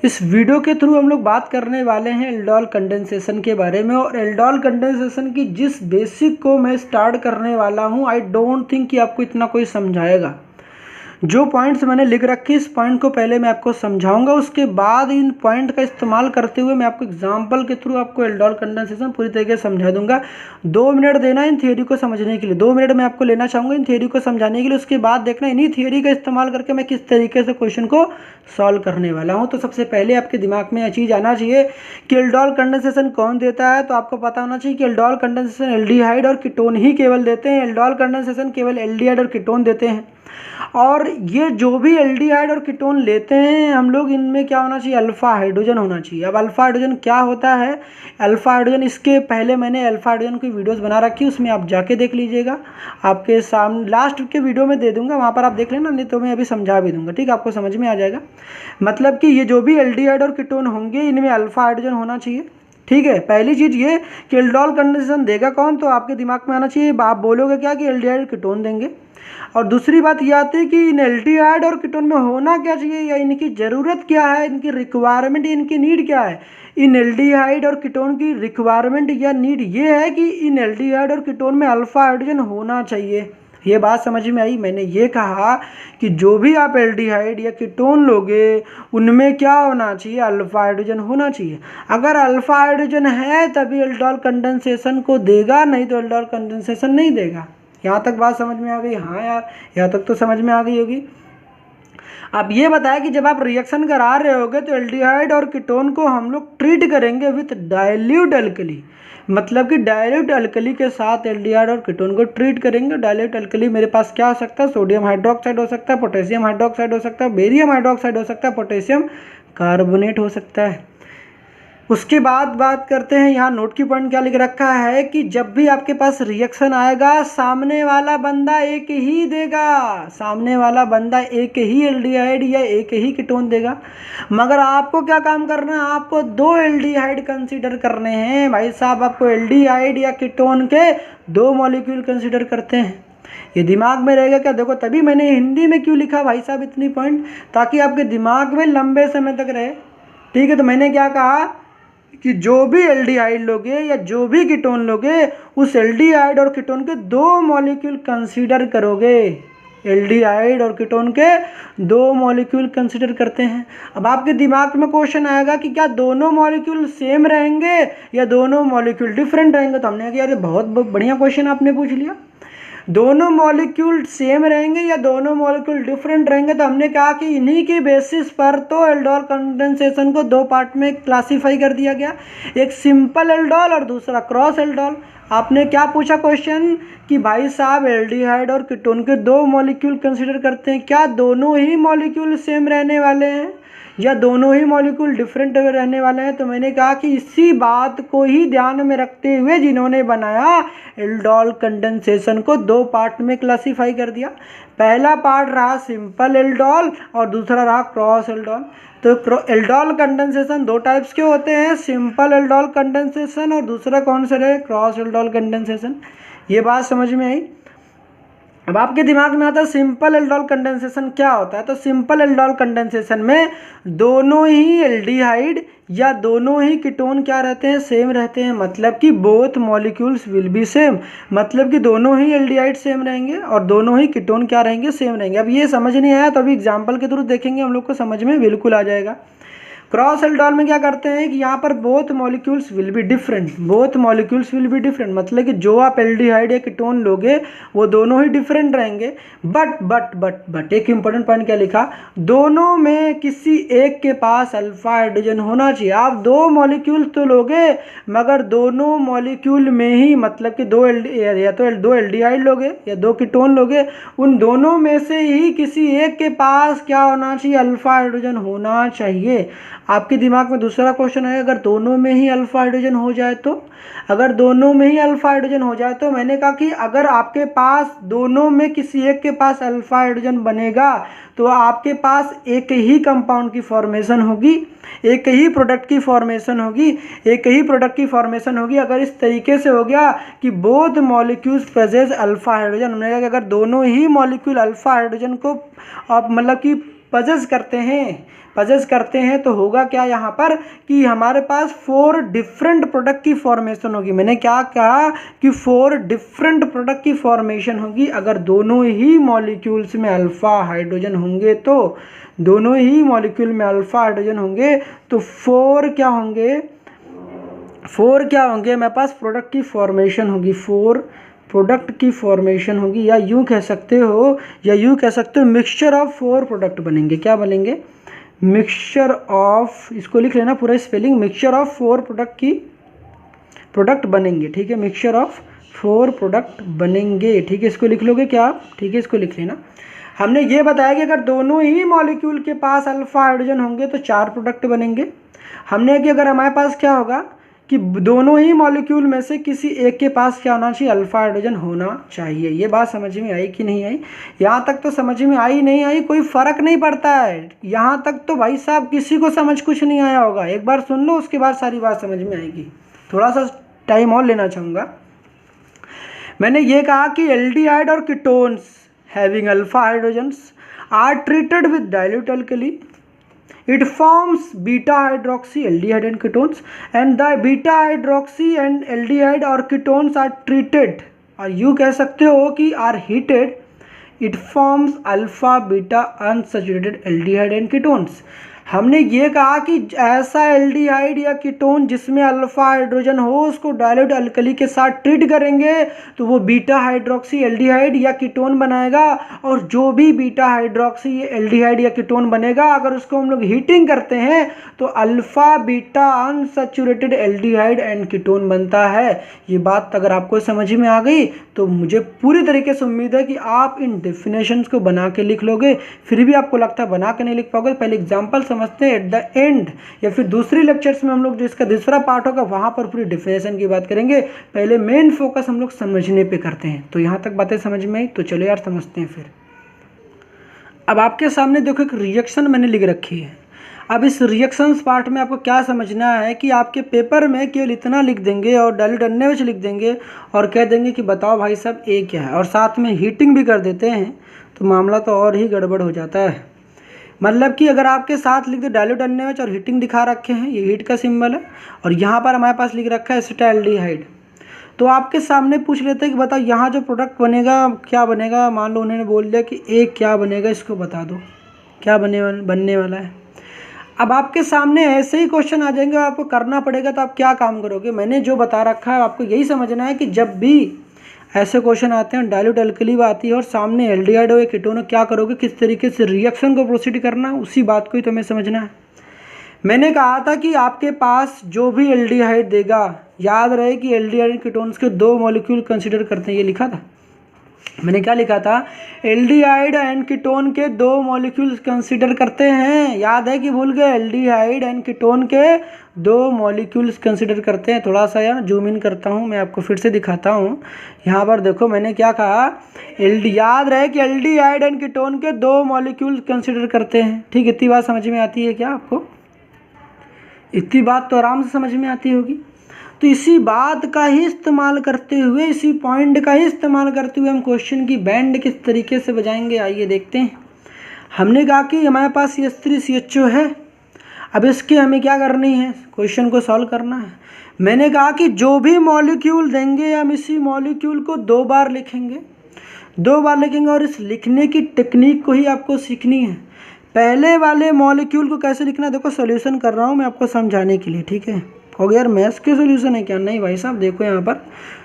इस वीडियो के थ्रू हम लोग बात करने वाले हैं एल्डोल कंडेंसेशन के बारे में। और एल्डोल कंडेंसेशन की जिस बेसिक को मैं स्टार्ट करने वाला हूं, आई डोंट थिंक कि आपको इतना कोई समझाएगा। जो पॉइंट्स मैंने लिख रखे इस पॉइंट को पहले मैं आपको समझाऊंगा, उसके बाद इन पॉइंट का इस्तेमाल करते हुए मैं आपको एग्जांपल के थ्रू आपको एल्डोल कंडेंसेशन पूरी तरीके से समझा दूंगा। 2 मिनट देना इन थियोरी को समझने के लिए, 2 मिनट मैं आपको लेना चाहूँगा इन थियोरी को समझाने के लिए। उसके बाद देखना इन्हीं थियोरी का इस्तेमाल करके मैं किस तरीके से क्वेश्चन को सॉल्व करने वाला हूँ। तो सबसे पहले आपके दिमाग में यह चीज़ आना चाहिए कि एल्डोल कंडेंसेशन कौन देता है। तो आपको पता होना चाहिए कि एल्डोल कंडेंसेशन एल्डिहाइड और कीटोन ही केवल देते हैं। एल्डोल कंडेंसेशन केवल एल्डिहाइड और कीटोन देते हैं। और ये जो भी एल्डिहाइड और कीटोन लेते हैं हम लोग, इनमें क्या होना चाहिए, अल्फा हाइड्रोजन होना चाहिए। अब अल्फा हाइड्रोजन क्या होता है, अल्फा हाइड्रोजन, इसके पहले मैंने अल्फा हाइड्रोजन की वीडियोस बना रखी है, उसमें आप जाके देख लीजिएगा। आपके सामने लास्ट के वीडियो में दे दूंगा, वहाँ पर आप देख लेना, नहीं तो मैं अभी समझा भी दूंगा। ठीक है, आपको समझ में आ जाएगा। मतलब कि ये जो भी एल्डिहाइड और कीटोन होंगे इनमें अल्फा हाइड्रोजन होना चाहिए। ठीक है, पहली चीज़ ये कि एल्डोल कंडेंसेशन देगा कौन, तो आपके दिमाग में आना चाहिए, आप बोलोगे क्या कि एल्डिहाइड और कीटोन देंगे। और दूसरी बात ये आती है कि इन एल्डिहाइड और कीटोन में होना क्या चाहिए, या इनकी ज़रूरत क्या है, इनकी रिक्वायरमेंट, इनकी नीड क्या है। इन एल्डिहाइड और कीटोन की रिक्वायरमेंट या नीड ये है कि इन एल्डिहाइड और कीटोन में अल्फा हाइड्रोजन होना चाहिए। ये बात समझ में आई। मैंने ये कहा कि जो भी आप एल्डिहाइड या कीटोन लोगे उनमें क्या होना चाहिए, अल्फा हाइड्रोजन होना चाहिए। अगर अल्फा हाइड्रोजन है तभी एल्डोल कंडेंसेशन को देगा, नहीं तो एल्डोल कंडेंसेशन नहीं देगा। यहाँ तक बात समझ में आ गई? हाँ यार, यहाँ तक तो समझ में आ गई होगी। अब ये बताया कि जब आप रिएक्शन करा रहे होगे तो एल्डिहाइड और कीटोन को हम लोग ट्रीट करेंगे विथ डाइल्यूट अल्कली। मतलब कि डाइल्यूट अल्कली के साथ एल्डिहाइड और कीटोन को ट्रीट करेंगे। डाइल्यूट अल्कली मेरे पास क्या हो सकता है, सोडियम हाइड्रोक्साइड हो सकता है, पोटेशियम हाइड्रोक्साइड हो सकता है, बेरियम हाइड्रोक्साइड हो सकता है, पोटेशियम कार्बोनेट हो सकता है। उसके बाद बात करते हैं, यहाँ नोट की पॉइंट क्या लिख रखा है कि जब भी आपके पास रिएक्शन आएगा सामने वाला बंदा एक ही देगा, सामने वाला बंदा एक ही एल्डिहाइड या एक ही कीटोन देगा। मगर आपको क्या काम करना है, आपको 2 एल्डिहाइड कंसीडर करने हैं भाई साहब। आपको एल्डिहाइड या कीटोन के 2 मॉलिक्यूल कंसीडर करते हैं। ये दिमाग में रहेगा क्या, देखो तभी मैंने हिंदी में क्यों लिखा भाई साहब इतनी पॉइंट, ताकि आपके दिमाग में लंबे समय तक रहे। ठीक है, तो मैंने क्या कहा कि जो भी एल्डिहाइड लोगे या जो भी कीटोन लोगे उस एल्डिहाइड और कीटोन के 2 मॉलिक्यूल कंसीडर करोगे। एल्डिहाइड और कीटोन के 2 मॉलिक्यूल कंसीडर करते हैं। अब आपके दिमाग में क्वेश्चन आएगा कि क्या दोनों मॉलिक्यूल सेम रहेंगे या दोनों मॉलिक्यूल डिफरेंट रहेंगे। तो हमने कहा यार बहुत बढ़िया क्वेश्चन आपने पूछ लिया, दोनों मॉलिक्यूल सेम रहेंगे या दोनों मॉलिक्यूल डिफरेंट रहेंगे। तो हमने कहा कि इन्हीं की बेसिस पर तो एल्डोल कंडेंसेशन को 2 पार्ट में क्लासिफाई कर दिया गया, एक सिंपल एल्डोल और दूसरा क्रॉस एल्डोल। आपने क्या पूछा क्वेश्चन कि भाई साहब एल्डिहाइड और कीटोन के 2 मॉलिक्यूल कंसीडर करते हैं, क्या दोनों ही मॉलिक्यूल सेम रहने वाले हैं या दोनों ही मॉलिक्यूल डिफरेंट रहने वाले हैं। तो मैंने कहा कि इसी बात को ही ध्यान में रखते हुए जिन्होंने बनाया एल्डोल कंडेंसेशन को 2 पार्ट में क्लासिफाई कर दिया। पहला पार्ट रहा सिंपल एल्डोल और दूसरा रहा क्रॉस एल्डोल। तो एल्डोल कंडेंसेशन 2 टाइप्स के होते हैं, सिंपल एल्डोल कंडेंसेशन और दूसरा कौन सा रहे, क्रॉस एल्डोल कंडेंसेशन। ये बात समझ में आई। अब आपके दिमाग में आता है सिंपल एल्डोल कंडेंसेशन क्या होता है। तो सिंपल एल्डोल कंडेंसेशन में दोनों ही एल्डिहाइड या दोनों ही कीटोन क्या रहते हैं, सेम रहते हैं। मतलब कि both molecules will be same, मतलब कि दोनों ही एल्डिहाइड सेम रहेंगे और दोनों ही कीटोन क्या रहेंगे, सेम रहेंगे। अब ये समझ नहीं आया तो अभी एग्जाम्पल के थ्रू देखेंगे, हम लोग को समझ में बिल्कुल आ जाएगा। क्रॉस एल्डोल में क्या करते हैं कि यहाँ पर both molecules will be different, both molecules will be different, मतलब कि जो आप एल्डिहाइड या कीटोन लोगे वो दोनों ही डिफरेंट रहेंगे। बट एक इंपॉर्टेंट पॉइंट क्या लिखा, दोनों में किसी एक के पास अल्फा हाइड्रोजन होना चाहिए। आप 2 मॉलिक्यूल तो लोगे मगर दोनों मॉलिक्यूल में ही, मतलब कि 2 एल्डिहाइड लोगे या 2 कीटोन लोगे, उन दोनों में से ही किसी एक के पास क्या होना चाहिए, अल्फा हाइड्रोजन होना चाहिए। आपके दिमाग में दूसरा क्वेश्चन है, अगर दोनों में ही अल्फा हाइड्रोजन हो जाए तो, अगर दोनों में ही अल्फा हाइड्रोजन हो जाए तो मैंने कहा कि अगर आपके पास दोनों में किसी एक के पास अल्फा हाइड्रोजन बनेगा तो आपके पास एक ही कंपाउंड की फॉर्मेशन होगी, एक ही प्रोडक्ट की फॉर्मेशन होगी, एक ही प्रोडक्ट की फॉर्मेशन होगी। अगर इस तरीके से हो गया कि both molecules present alpha hydrogen, हमने कहा कि अगर दोनों ही मॉलिक्यूल अल्फा हाइड्रोजन को मतलब कि पजेस करते हैं, पजेस करते हैं तो होगा क्या यहाँ पर कि हमारे पास 4 डिफरेंट प्रोडक्ट की फॉर्मेशन होगी। मैंने क्या कहा कि 4 डिफरेंट प्रोडक्ट की फॉर्मेशन होगी अगर दोनों ही मॉलिक्यूल्स में अल्फ़ा हाइड्रोजन होंगे तो दोनों ही मॉलिक्यूल में अल्फ़ा हाइड्रोजन होंगे तो 4 क्या होंगे, 4 क्या होंगे मेरे पास प्रोडक्ट की फॉर्मेशन होगी, 4 प्रोडक्ट की फॉर्मेशन होगी, या यूँ कह सकते हो मिक्सचर ऑफ 4 प्रोडक्ट बनेंगे। क्या बनेंगे? मिक्सचर ऑफ, इसको लिख लेना पूरा स्पेलिंग, मिक्सचर ऑफ 4 प्रोडक्ट बनेंगे। ठीक है, मिक्सचर ऑफ 4 प्रोडक्ट बनेंगे। ठीक है, इसको लिख लोगे क्या आप? ठीक है, इसको लिख लेना। हमने ये बताया कि अगर दोनों ही मॉलिक्यूल के पास अल्फ़ा हाइड्रोजन होंगे तो 4 प्रोडक्ट बनेंगे। हमने कि अगर हमारे पास क्या होगा कि दोनों ही मॉलिक्यूल में से किसी एक के पास क्या होना चाहिए, अल्फ़ा हाइड्रोजन होना चाहिए। ये बात समझ में आई कि नहीं आई? यहाँ तक तो समझ में आई नहीं आई कोई फ़र्क नहीं पड़ता है। यहाँ तक तो भाई साहब किसी को समझ कुछ नहीं आया होगा। एक बार सुन लो, उसके बाद सारी बात समझ में आएगी। थोड़ा सा टाइम और लेना चाहूँगा। मैंने ये कहा कि एल्डिहाइड और ketones having alpha hydrogens are treated with dilute alkali. It forms beta hydroxy aldehyde and ketones, and the beta hydroxy and aldehyde or ketones are treated, और यूँ कह सकते हो कि are heated. It forms alpha beta unsaturated aldehyde and ketones. हमने ये कहा कि ऐसा एल्डिहाइड या कीटोन जिसमें अल्फा हाइड्रोजन हो उसको डाइल्यूट अल्कली के साथ ट्रीट करेंगे तो वो बीटा हाइड्रोक्सी एल्डिहाइड या कीटोन बनाएगा, और जो भी बीटा हाइड्रोक्सी एल्डिहाइड या कीटोन बनेगा अगर उसको हम लोग हीटिंग करते हैं तो alpha beta unsaturated aldehyde and ketone बनता है। ये बात अगर आपको समझ में आ गई तो मुझे पूरी तरीके से उम्मीद है कि आप इन डेफिनेशंस को बना के लिख लोगे। फिर भी आपको लगता है बना के नहीं लिख पाओगे, पहले एग्जाम्पल समझते हैं, एट द एंड या फिर दूसरी लेक्चर्स में हम लोग जो इसका दूसरा पार्ट होगा वहाँ पर पूरी डेफिनेशन की बात करेंगे। पहले मेन फोकस हम लोग समझने पे करते हैं। तो यहाँ तक बातें समझ में आई? तो चलो यार समझते हैं फिर। अब आपके सामने देखो एक रिएक्शन मैंने लिख रखी है। अब इस रिएक्शंस पार्ट में आपको क्या समझना है कि आपके पेपर में केवल इतना लिख देंगे और डाइल्यूट NaOH लिख देंगे और कह देंगे कि बताओ भाई साहब ए क्या है, और साथ में हीटिंग भी कर देते हैं तो मामला तो और ही गड़बड़ हो जाता है। मतलब कि अगर आपके साथ लिख दे डाइल्यूट NaOH और हीटिंग दिखा रखे हैं, ये हीट का सिंबल है, और यहाँ पर हमारे पास लिख रखा है एसिटाल्डिहाइड, तो आपके सामने पूछ लेते हैं कि बताओ यहाँ जो प्रोडक्ट बनेगा क्या बनेगा। मान लो उन्होंने बोल दिया कि ए क्या बनेगा, इसको बता दो क्या बनने वाला है। अब आपके सामने ऐसे ही क्वेश्चन आ जाएंगे और आपको करना पड़ेगा, तो आप क्या काम करोगे? मैंने जो बता रखा है आपको यही समझना है कि जब भी ऐसे क्वेश्चन आते हैं डाइल्यूट अल्कली आती है और सामने एल्डिहाइड हो या कीटोन हो, क्या करोगे, किस तरीके से रिएक्शन को प्रोसीड करना, उसी बात को ही तुम्हें समझना है। मैंने कहा था कि आपके पास जो भी एल्डिहाइड देगा, याद रहे कि एल्डिहाइड कीटोन्स के 2 मॉलिक्यूल कंसिडर करते हैं। ये लिखा था मैंने, क्या लिखा था? एल्डिहाइड एंड कीटोन के 2 मॉलिक्यूल्स कंसीडर करते हैं। याद है कि भूल गए? एल्डिहाइड एंड कीटोन के 2 मॉलिक्यूल्स कंसीडर करते हैं। थोड़ा सा यार जूम इन करता हूँ, मैं आपको फिर से दिखाता हूँ। यहाँ पर देखो मैंने क्या कहा, याद रहे कि एल्डिहाइड एंड कीटोन के 2 मॉलिक्यूल्स कंसीडर करते हैं। ठीक, इतनी बात समझ में आती है क्या आपको? इतनी बात तो आराम से समझ में आती होगी। तो इसी बात का ही इस्तेमाल करते हुए, इसी पॉइंट का ही इस्तेमाल करते हुए हम क्वेश्चन की बैंड किस तरीके से बजाएंगे, आइए देखते हैं। हमने कहा कि हमारे पास CH3CHO है। अब इसके हमें क्या करनी है, क्वेश्चन को सॉल्व करना है। मैंने कहा कि जो भी मॉलिक्यूल देंगे हम इसी मॉलिक्यूल को 2 बार लिखेंगे, 2 बार लिखेंगे, और इस लिखने की टेक्निक को ही आपको सीखनी है। पहले वाले मॉलिक्यूल को कैसे लिखना, देखो सोल्यूशन कर रहा हूँ मैं आपको समझाने के लिए, ठीक है। हो गया यार मैथ्स के सोल्यूशन है क्या? नहीं भाई साहब, देखो यहाँ पर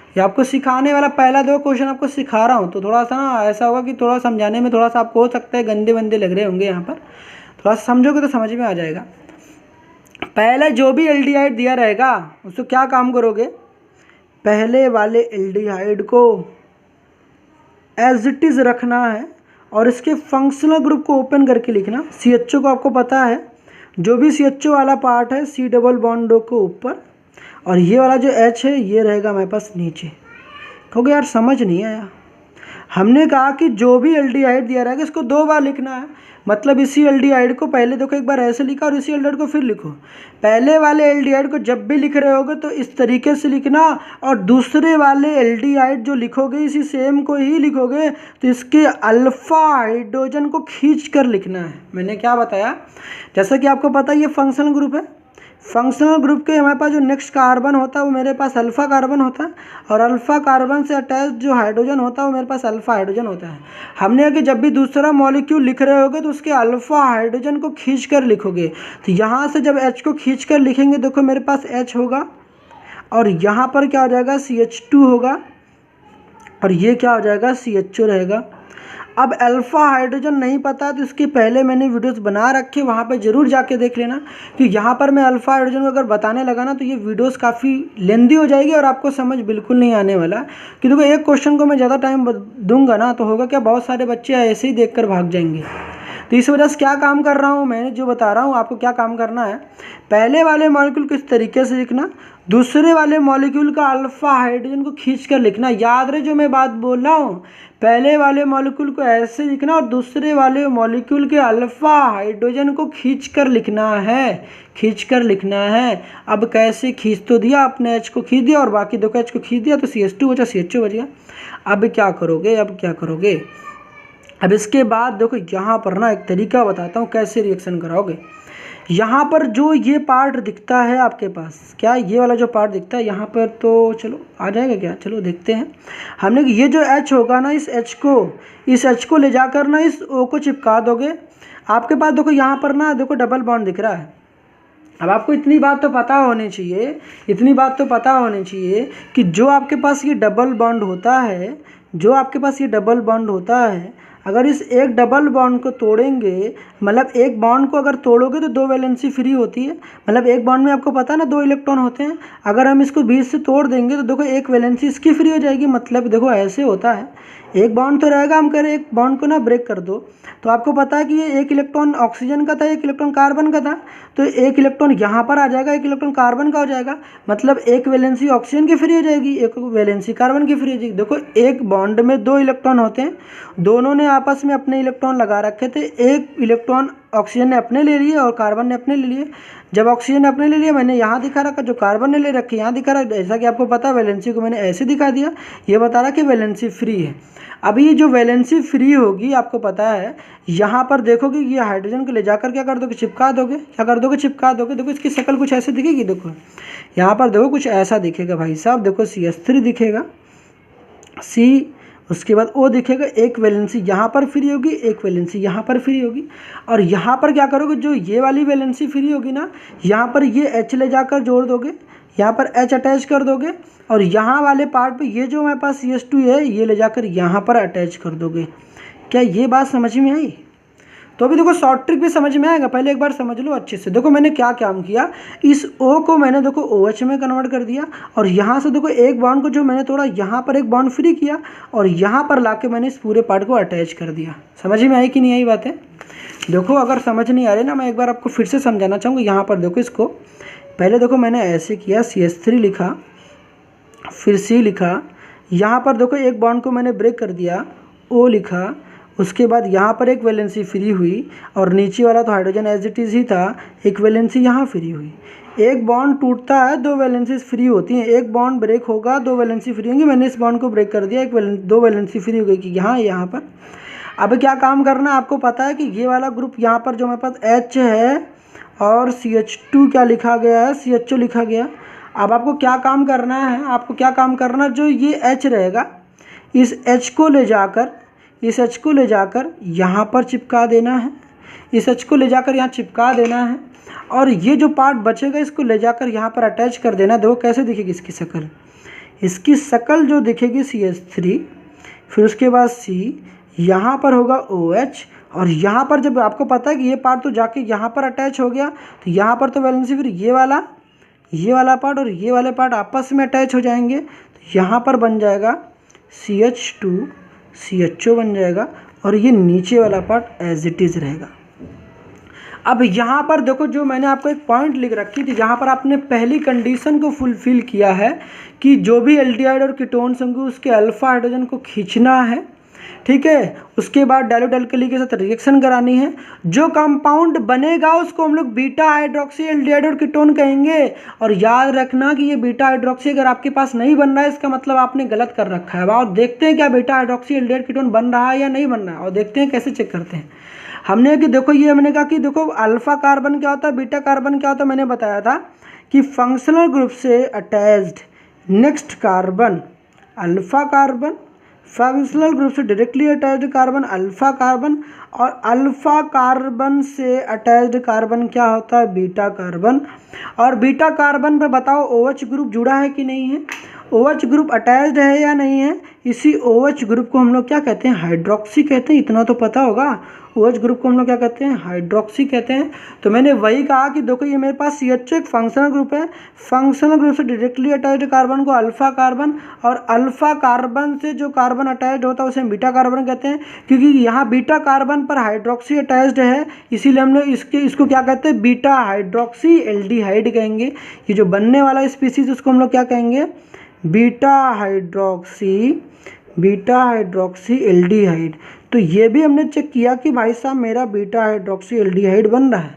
ये आपको सिखाने वाला पहला 2 क्वेश्चन आपको सिखा रहा हूँ, तो थोड़ा सा ना ऐसा होगा कि थोड़ा समझाने में थोड़ा सा आपको हो सकता है गंदे वंदे लग रहे होंगे। यहाँ पर थोड़ा सा समझोगे तो समझ में आ जाएगा। पहले जो भी एल्डिहाइड दिया रहेगा उसको क्या काम करोगे, पहले वाले एल्डिहाइड को एज इट इज़ रखना है और इसके फंक्शनल ग्रुप को ओपन करके लिखना। CHO को आपको पता है, जो भी CHO वाला पार्ट है C डबल बॉन्ड को ऊपर, और ये वाला जो H है ये रहेगा हमारे पास नीचे। क्योंकि यार समझ नहीं आया। हमने कहा कि जो भी एल्डिहाइड दिया रहेगा इसको 2 बार लिखना है। मतलब इसी एल्डिहाइड को पहले देखो एक बार ऐसे लिखा और इसी एल्डिहाइड को फिर लिखो। पहले वाले एल्डिहाइड को जब भी लिख रहे होगे तो इस तरीके से लिखना, और दूसरे वाले एल्डिहाइड जो लिखोगे इसी सेम को ही लिखोगे, तो इसके अल्फा हाइड्रोजन को खींच कर लिखना है। मैंने क्या बताया, जैसा कि आपको पता है ये फंक्शनल ग्रुप है। फंक्शनल ग्रुप के हमारे पास जो नेक्स्ट कार्बन होता है वो मेरे पास अल्फ़ा कार्बन होता है, और अल्फ़ा कार्बन से अटैच जो हाइड्रोजन होता है वो मेरे पास अल्फ़ा हाइड्रोजन होता है। हमने कि जब भी दूसरा मॉलिक्यूल लिख रहे होगे तो उसके अल्फ़ा हाइड्रोजन को खींच कर लिखोगे। तो यहाँ से जब H को खींच कर लिखेंगे, देखो मेरे पास H होगा और यहाँ पर क्या हो जाएगा CH2 होगा, और ये क्या हो जाएगा CHO रहेगा। अब अल्फ़ा हाइड्रोजन नहीं पता तो इसके पहले मैंने वीडियोस बना रखे, वहाँ पे ज़रूर जाके देख लेना, क्योंकि यहाँ पर मैं अल्फ़ा हाइड्रोजन को अगर बताने लगा ना तो ये वीडियोस काफ़ी लेंदी हो जाएगी और आपको समझ बिल्कुल नहीं आने वाला। कि देखो एक क्वेश्चन को मैं ज़्यादा टाइम दूंगा ना तो होगा क्या, बहुत सारे बच्चे ऐसे ही देख कर भाग जाएंगे। तो इस वजह से क्या काम कर रहा हूँ मैं, जो बता रहा हूँ आपको क्या काम करना है, पहले वाले मॉलिक्यूल को इस तरीके से लिखना, दूसरे वाले मॉलिक्यूल का अल्फ़ा हाइड्रोजन को खींच कर लिखना। याद रहे जो मैं बात बोल रहा हूँ, पहले वाले मॉलिक्यूल को ऐसे लिखना और दूसरे वाले मॉलिक्यूल के अल्फ़ा हाइड्रोजन को खींच कर लिखना है, खींच कर लिखना है। अब कैसे खींच तो दिया आपने, H को खींच दिया और बाकी दो का H को खींच दिया तो CH2 बचा, CHO बच गया। अब क्या करोगे, अब क्या करोगे, अब इसके बाद देखो यहाँ पर ना एक तरीका बताता हूँ कैसे रिएक्शन कराओगे। यहाँ पर जो ये पार्ट दिखता है आपके पास, क्या ये वाला जो पार्ट दिखता है यहाँ पर, तो चलो आ जाएगा क्या, चलो देखते हैं। हमने ये जो H होगा ना, इस H को ले जाकर ना इस O को चिपका दोगे। आपके पास देखो यहाँ पर ना देखो डबल बॉन्ड दिख रहा है। अब आपको इतनी बात तो पता होनी चाहिए, इतनी बात तो पता होनी चाहिए कि जो आपके पास ये डबल बॉन्ड होता है, जो आपके पास ये डबल बॉन्ड होता है, अगर इस एक डबल बॉन्ड को तोड़ेंगे, मतलब एक बॉन्ड को अगर तोड़ोगे तो 2 वैलेंसी फ्री होती है। मतलब एक बॉन्ड में आपको पता है ना 2 इलेक्ट्रॉन होते हैं, अगर हम इसको बीच से तोड़ देंगे तो देखो एक वैलेंसी इसकी फ्री हो जाएगी। मतलब देखो ऐसे होता है, एक बॉन्ड तो रहेगा, हम कह रहे एक बॉन्ड को ना ब्रेक कर दो, तो आपको पता है कि ये एक इलेक्ट्रॉन ऑक्सीजन का था, एक इलेक्ट्रॉन कार्बन का था, तो एक इलेक्ट्रॉन यहाँ पर आ जाएगा, एक इलेक्ट्रॉन कार्बन का हो जाएगा। मतलब एक वैलेंसी ऑक्सीजन की फ्री हो जाएगी, एक वैलेंसी कार्बन की फ्री हो जाएगी। देखो एक बॉन्ड में 2 इलेक्ट्रॉन होते हैं, दोनों ने आपस में अपने इलेक्ट्रॉन लगा रखे थे, एक इलेक्ट्रॉन ऑक्सीजन ने अपने ले लिए और कार्बन ने अपने ले लिए। जब ऑक्सीजन ने अपने ले लिया, मैंने यहाँ दिखा रखा, जो कार्बन ने ले रखी यहाँ दिखा रहा, जैसा कि आपको पता है वैलेंसी को मैंने ऐसे दिखा दिया, ये बता रहा कि वैलेंसी फ्री है। अब ये जो वैलेंसी फ्री होगी आपको पता है, यहाँ पर देखोगे ये हाइड्रोजन को ले जाकर क्या कर दोगे, चिपका दोगे। क्या कर दोगे, चिपका दोगे। देखो इसकी शक्ल कुछ ऐसे दिखेगी, देखो यहाँ पर देखो कुछ ऐसा दिखेगा भाई साहब, देखो CH3 दिखेगा, C, उसके बाद O दिखेगा, एक वैलेंसी यहाँ पर फ्री होगी, एक वैलेंसी यहाँ पर फ्री होगी। और यहाँ पर क्या करोगे, जो ये वाली वैलेंसी फ्री होगी ना, यहाँ पर ये H ले जाकर जोड़ दोगे, यहाँ पर H अटैच कर दोगे, और यहाँ वाले पार्ट पे ये जो हमारे पास CH2 है ये ले जाकर यहाँ पर अटैच कर दोगे। क्या ये बात समझ में आई? तो अभी देखो शॉर्ट ट्रिक भी समझ में आएगा, पहले एक बार समझ लो अच्छे से। देखो मैंने क्या काम किया, इस O को मैंने देखो OH में कन्वर्ट कर दिया, और यहाँ से देखो एक बॉन्ड को जो मैंने तोड़ा यहाँ पर एक बॉन्ड फ्री किया, और यहाँ पर लाके मैंने इस पूरे पार्ट को अटैच कर दिया। समझ में आई कि नहीं आई बातें? देखो अगर समझ नहीं आ रही ना, मैं एक बार आपको फिर से समझाना चाहूँगा। यहाँ पर देखो इसको पहले देखो मैंने ऐसे किया, CH3 लिखा, फिर C लिखा, यहाँ पर देखो एक बॉन्ड को मैंने ब्रेक कर दिया, O लिखा, उसके बाद यहाँ पर एक वैलेंसी फ्री हुई, और नीचे वाला तो हाइड्रोजन एज इट इज़ ही था, एक वैलेंसी यहाँ फ्री हुई। एक बॉन्ड टूटता है, 2 वैलेंसीज फ्री होती हैं, एक बॉन्ड ब्रेक होगा, 2 वैलेंसी फ्री होंगी। मैंने इस बॉन्ड को ब्रेक कर दिया, 2 वैलेंसी फ्री हो गई कि यहाँ पर। अब क्या काम करना है, आपको पता है कि ये वाला ग्रुप यहाँ पर जो हमारे पास H है और CH2 क्या लिखा गया है, CHO लिखा गया। अब आपको क्या काम करना है, आपको क्या काम करना, जो ये H रहेगा इस H को ले जाकर यहाँ पर चिपका देना है, इस H को ले जाकर यहाँ चिपका देना है, और ये जो पार्ट बचेगा इसको ले जाकर यहाँ पर अटैच कर देना। देखो कैसे दिखेगी इसकी शक्ल, इसकी शक्ल जो दिखेगी CH3, फिर उसके बाद C, यहाँ पर होगा OH, और यहाँ पर जब आपको पता है कि ये पार्ट तो जाके यहाँ पर अटैच हो गया, तो यहाँ पर तो वैलेंसी फिर ये वाला पार्ट और ये वाले पार्ट आपस में अटैच हो जाएंगे, तो यहाँ पर बन जाएगा CH2 CHO बन जाएगा, और ये नीचे वाला पार्ट एज इट इज़ रहेगा। अब यहाँ पर देखो जो मैंने आपको एक पॉइंट लिख रखी थी, जहाँ पर आपने पहली कंडीशन को फुलफिल किया है कि जो भी एल्डिहाइड और कीटोन्स होंगे उसके अल्फ़ा हाइड्रोजन को खींचना है, ठीक है। उसके बाद डायल्यूट अल्कली के साथ रिएक्शन करानी है, जो कंपाउंड बनेगा उसको हम लोग बीटा हाइड्रोक्सी एल्डिहाइड और कीटोन कहेंगे। और याद रखना कि ये बीटा हाइड्रोक्सी अगर आपके पास नहीं बन रहा है इसका मतलब आपने गलत कर रखा है। और देखते हैं क्या बीटा हाइड्रोक्सी एल्डिहाइड कीटोन बन रहा है या नहीं बन रहा है, और देखते हैं कैसे चेक करते हैं। हमने कि देखो ये हमने कहा कि देखो अल्फा कार्बन क्या होता है, बीटा कार्बन क्या होता है, मैंने बताया था कि फंक्शनल ग्रुप से attached next carbon alpha carbon, functional group से directly attached carbon alpha carbon, और अल्फा कार्बन से अटैच्ड कार्बन क्या होता है, बीटा कार्बन। और बीटा कार्बन पे बताओ OH ग्रुप जुड़ा है कि नहीं है, OH ग्रुप अटैच्ड है या नहीं है। इसी OH ग्रुप को हम लोग क्या कहते हैं, हाइड्रोक्सी कहते हैं, इतना तो पता होगा। OH ग्रुप को हम लोग क्या कहते हैं, हाइड्रोक्सी कहते हैं। तो मैंने वही कहा कि देखो ये मेरे पास CH एक फंक्शनल ग्रुप है, फंक्शनल ग्रुप से डायरेक्टली अटैच्ड कार्बन को अल्फा कार्बन, और अल्फा कार्बन से जो कार्बन अटैच्ड होता है उसे हम बीटा कार्बन कहते हैं। क्योंकि यहाँ बीटा कार्बन पर हाइड्रोक्सी अटैच्ड है, इसीलिए हम लोग इसको क्या कहते हैं, बीटा हाइड्रोक्सी एल्डिहाइड कहेंगे। ये जो बनने वाला स्पीसीज उसको हम लोग क्या कहेंगे, बीटा हाइड्रोक्सी एल्डिहाइड। तो ये भी हमने चेक किया कि भाई साहब मेरा बीटा हाइड्रोक्सी एल्डिहाइड बन रहा है।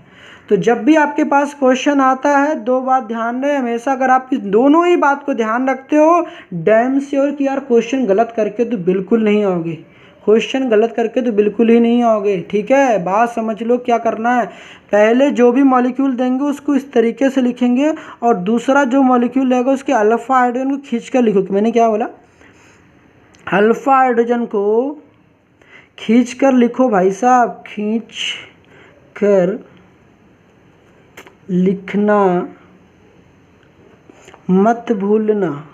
तो जब भी आपके पास क्वेश्चन आता है दो बात ध्यान रहे हमेशा, अगर आप इस दोनों ही बात को ध्यान रखते हो, डैम श्योर कि यार क्वेश्चन गलत करके तो बिल्कुल नहीं आओगे, क्वेश्चन गलत करके तो बिल्कुल ही नहीं आओगे। ठीक है, बात समझ लो क्या करना है। पहले जो भी मॉलिक्यूल देंगे उसको इस तरीके से लिखेंगे, और दूसरा जो मॉलिक्यूल रहेगा उसके अल्फा हाइड्रोजन को खींच कर लिखोगे। मैंने क्या बोला, अल्फा हाइड्रोजन को खींच कर लिखो भाई साहब, खींच कर लिखना, मत भूलना।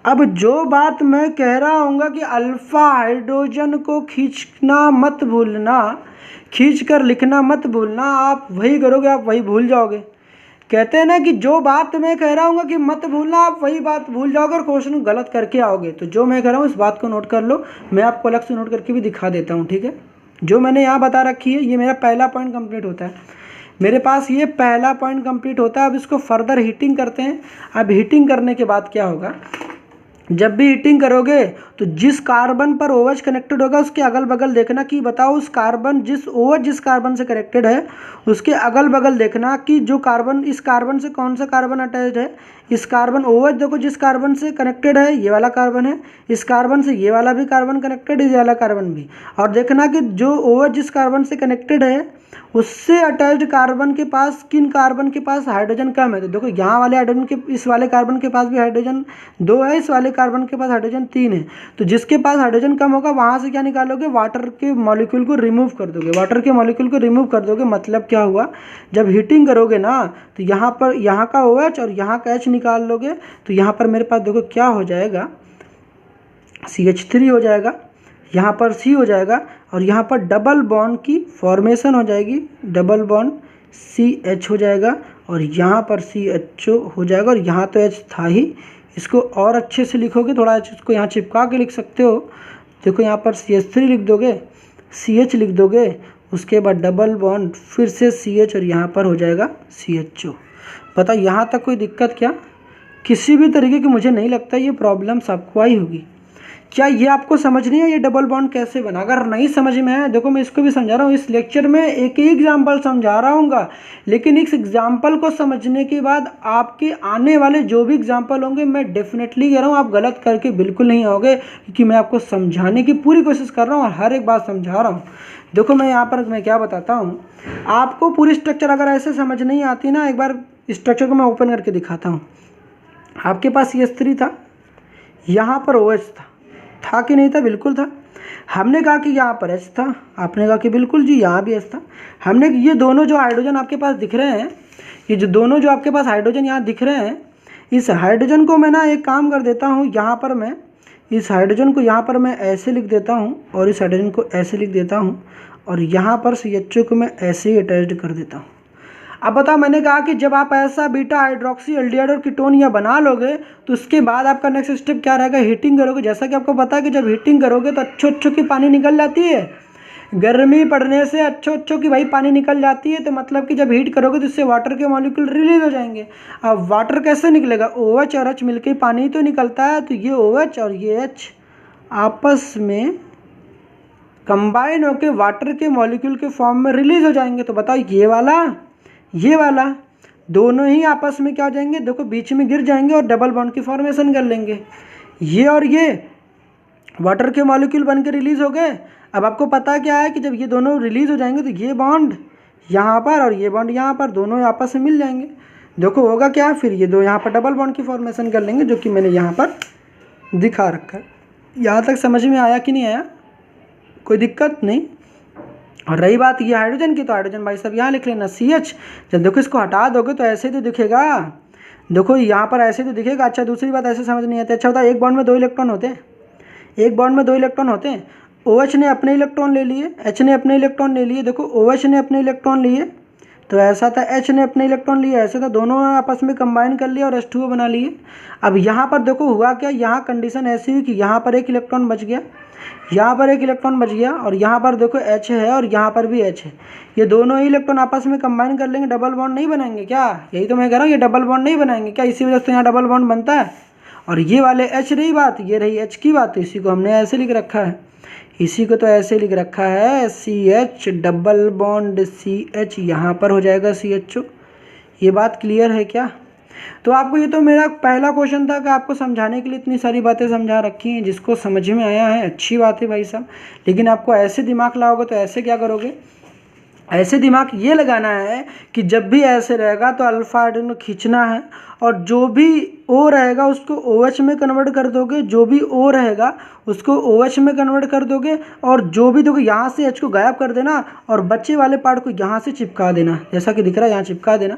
अब जो बात मैं कह रहा हूँ कि अल्फा हाइड्रोजन को खींचना मत भूलना, खींच कर लिखना मत भूलना, आप वही करोगे आप वही भूल जाओगे। कहते हैं ना कि जो बात मैं कह रहा हूँ कि मत भूलना, आप वही बात भूल जाओगे और क्वेश्चन गलत करके आओगे। तो जो मैं कह रहा हूँ इस बात को नोट कर लो, मैं आपको अलग से नोट करके भी दिखा देता हूँ। ठीक है, जो मैंने यहाँ बता रखी है ये मेरा पहला पॉइंट कंप्लीट होता है, मेरे पास ये पहला पॉइंट कंप्लीट होता है। अब इसको फर्दर हीटिंग करते हैं। अब हीटिंग करने के बाद क्या होगा, जब भी हीटिंग करोगे तो जिस कार्बन पर OH कनेक्टेड होगा उसके अगल बगल देखना कि बताओ उस कार्बन OH जिस कार्बन से कनेक्टेड है उसके अगल बगल देखना कि जो कार्बन, इस कार्बन से कौन सा कार्बन अटैच्ड है। इस कार्बन OH देखो जिस कार्बन से कनेक्टेड है ये वाला कार्बन है, इस कार्बन से ये वाला भी कार्बन कनेक्टेड है, ये वाला कार्बन भी। और देखना कि जो OH जिस कार्बन से कनेक्टेड है उससे अटैच्ड कार्बन के पास, किन कार्बन के पास हाइड्रोजन कम है। तो देखो यहाँ वाले हाइड्रोजन के, इस वाले कार्बन के पास भी हाइड्रोजन 2 है, इस वाले कार्बन के पास हाइड्रोजन 3 है। तो जिसके पास हाइड्रोजन कम होगा वहाँ से क्या निकालोगे, वाटर के मॉलिक्यूल को रिमूव कर दोगे, वाटर के मॉलिक्यूल को रिमूव कर दोगे। मतलब क्या हुआ, जब हीटिंग करोगे ना तो यहाँ पर यहाँ का OH और यहाँ का H निकाल लोगे, तो यहाँ पर मेरे पास देखो क्या हो जाएगा, CH3 हो जाएगा, यहाँ पर C हो जाएगा, और यहाँ पर डबल बॉन्ड की फॉर्मेशन हो जाएगी, डबल बॉन्ड CH हो जाएगा, और यहाँ पर CHO हो जाएगा, और यहाँ तो H था ही। इसको और अच्छे से लिखोगे, थोड़ा इसको यहाँ चिपका के लिख सकते हो। देखो यहाँ पर CH3 लिख दोगे, CH लिख दोगे, उसके बाद डबल बॉन्ड फिर से CH, और यहाँ पर हो जाएगा CHO। पता यहाँ तक कोई दिक्कत क्या, किसी भी तरीके की मुझे नहीं लगता ये प्रॉब्लम सबको आई होगी। क्या ये आपको समझ नहीं है ये डबल बॉन्ड कैसे बना? अगर नहीं समझ में आया देखो मैं इसको भी समझा रहा हूँ, इस लेक्चर में एक ही एग्जाम्पल समझा रहा हूँ, लेकिन इस एग्जाम्पल को समझने के बाद आपके आने वाले जो भी एग्जाम्पल होंगे मैं डेफिनेटली कह रहा हूँ आप गलत करके बिल्कुल नहीं आओगे, क्योंकि मैं आपको समझाने की पूरी कोशिश कर रहा हूँ और हर एक बात समझा रहा हूँ। देखो मैं यहाँ पर मैं क्या बताता हूँ आपको, पूरी स्ट्रक्चर अगर ऐसे समझ नहीं आती ना, एक बार स्ट्रक्चर को मैं ओपन करके दिखाता हूँ। आपके पास CH3 था, यहाँ पर OH था कि नहीं था? बिल्कुल था। हमने कहा कि यहाँ पर H था, आपने कहा कि बिल्कुल जी यहाँ भी H था। हमने ये दोनों जो हाइड्रोजन आपके पास दिख रहे हैं, ये जो दोनों जो आपके पास हाइड्रोजन यहाँ दिख रहे हैं, इस हाइड्रोजन को मैं ना एक काम कर देता हूँ, यहाँ पर मैं इस हाइड्रोजन को यहाँ पर मैं ऐसे लिख देता हूँ, और इस हाइड्रोजन को ऐसे लिख देता हूँ, और यहाँ पर CHO को मैं ऐसे ही अटैच्ड कर देता हूँ। अब बताओ, मैंने कहा कि जब आप ऐसा बीटा हाइड्रोक्सी एल्डिहाइड और कीटोन या बना लोगे तो उसके बाद आपका नेक्स्ट स्टेप क्या रहेगा, हीटिंग करोगे। जैसा कि आपको पता है कि जब हीटिंग करोगे तो अच्छो की पानी निकल जाती है, गर्मी पड़ने से अच्छो की भाई पानी निकल जाती है। तो मतलब कि जब हीट करोगे तो इससे वाटर के मॉलिक्यूल रिलीज हो जाएंगे। अब वाटर कैसे निकलेगा, OH और H मिलकर पानी तो निकलता है, तो ये OH और ये H आपस में कंबाइन होकर वाटर के मॉलिक्यूल के फॉर्म में रिलीज हो जाएंगे। तो बताओ ये वाला दोनों ही आपस में क्या हो जाएंगे, देखो बीच में गिर जाएंगे और डबल बॉन्ड की फॉर्मेशन कर लेंगे। ये और ये वाटर के मॉलिक्यूल बन के रिलीज हो गए। अब आपको पता क्या है कि जब ये दोनों रिलीज हो जाएंगे तो ये बॉन्ड यहाँ पर और ये बॉन्ड यहाँ पर दोनों आपस में मिल जाएंगे। देखो होगा क्या, फिर ये दो यहाँ पर डबल बॉन्ड की फॉर्मेशन कर लेंगे, जो कि मैंने यहाँ पर दिखा रखा है। यहाँ तक समझ में आया कि नहीं आया, कोई दिक्कत नहीं। और रही बात ये हाइड्रोजन की, तो हाइड्रोजन भाई साहब यहाँ लिख लेना CH। जब देखो इसको हटा दोगे तो ऐसे ही तो दिखेगा, देखो यहाँ पर ऐसे तो दिखेगा। अच्छा दूसरी बात ऐसे समझ नहीं आती। अच्छा होता है एक बॉन्ड में 2 इलेक्ट्रॉन होते हैं, एक बॉन्ड में 2 इलेक्ट्रॉन होते हैं। OH ने अपने इलेक्ट्रॉन ले लिए, H ने अपने इलेक्ट्रॉन ले लिए। देखो OH ने अपने इलेक्ट्रॉन लिए तो ऐसा था, H ने अपने इलेक्ट्रॉन लिए ऐसा था, दोनों आपस में कंबाइन कर लिया और H2O बना लिए। अब यहाँ पर देखो हुआ क्या, यहाँ कंडीशन ऐसी हुई कि यहाँ पर एक इलेक्ट्रॉन बच गया, यहाँ पर एक इलेक्ट्रॉन बच गया और यहाँ पर देखो H है और यहाँ पर भी H है। ये दोनों ही इलेक्ट्रॉन आपस में कंबाइन कर लेंगे, डबल बॉन्ड नहीं बनाएंगे क्या? यही तो मैं कह रहा हूँ, ये डबल बॉन्ड नहीं बनाएंगे क्या? इसी वजह से यहाँ डबल बॉन्ड बनता है। और ये वाले H रही बात, ये रही H की बात, तो इसी को हमने ऐसे लिख रखा है, इसी को तो ऐसे लिख रखा है CH डबल बॉन्ड CH, यहाँ पर हो जाएगा CHO। ये बात क्लियर है क्या? तो आपको ये तो मेरा पहला क्वेश्चन था कि आपको समझाने के लिए इतनी सारी बातें समझा रखी हैं, जिसको समझ में आया है अच्छी बात है भाई साहब। लेकिन आपको ऐसे दिमाग लाओगे तो ऐसे क्या करोगे, ऐसे दिमाग ये लगाना है कि जब भी ऐसे रहेगा तो अल्फा हाइड्रोजन खींचना है और जो भी O रहेगा उसको OH में कन्वर्ट कर दोगे, जो भी O रहेगा उसको OH में कन्वर्ट कर दोगे और जो भी दोगे यहाँ से H को गायब कर देना और बच्चे वाले पार्ट को यहाँ से चिपका देना, जैसा कि दिख रहा है यहाँ चिपका देना।